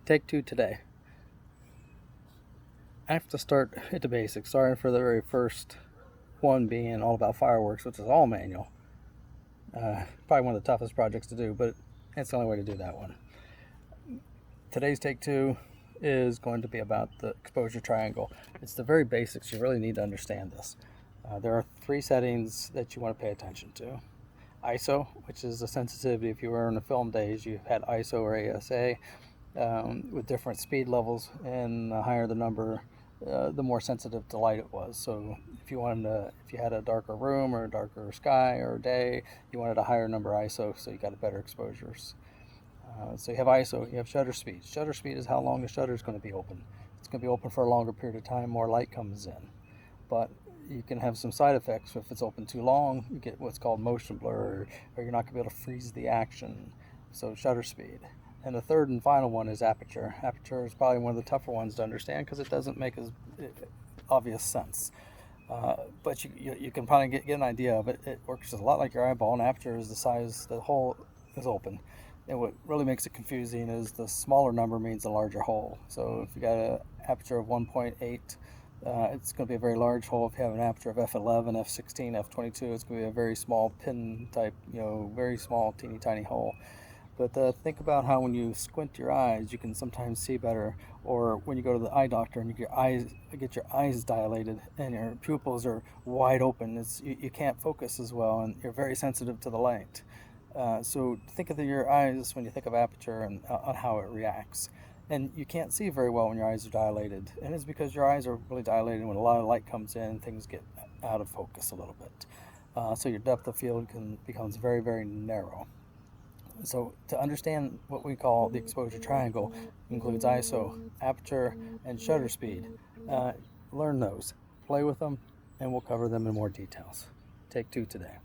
Take two today. I have to start at the basics. Sorry for the very first one being all about fireworks, which is all manual. Probably one of the toughest projects to do, but it's the only way to do that one. Today's take two is going to be about the exposure triangle. It's the very basics. You really need to understand this. There are three settings that you want to pay attention to. ISO, which is the sensitivity. If you were in the film days, you had ISO or ASA with different speed levels, and the higher the number, the more sensitive to light it was. So if you had a darker room or a darker sky or day, you wanted a higher number ISO, so you got a better exposures. So you have ISO, you have shutter speed. Shutter speed is how long the shutter is going to be open. It's going to be open for a longer period of time, more light comes in. But you can have some side effects. If it's open too long, you get what's called motion blur, or you're not going to be able to freeze the action. So shutter speed. And the third and final one is aperture. Aperture is probably one of the tougher ones to understand because it doesn't make as obvious sense. But you can probably get an idea of it. It works a lot like your eyeball, and aperture is the size the hole is open. And what really makes it confusing is the smaller number means a larger hole. So if you got an aperture of 1.8, it's going to be a very large hole. If you have an aperture of f11, f16, f22, it's going to be a very small pin type, very small, teeny tiny hole. But think about how when you squint your eyes, you can sometimes see better. Or when you go to the eye doctor and you get your eyes dilated and your pupils are wide open, you can't focus as well, and you're very sensitive to the light. So think of your eyes when you think of aperture and on how it reacts. And you can't see very well when your eyes are dilated. And it's because your eyes are really dilated. When a lot of light comes in, things get out of focus a little bit. So your depth of field becomes very, very narrow. So to understand what we call the exposure triangle, includes ISO, aperture, and shutter speed. Learn those, play with them, and we'll cover them in more details. Take two today.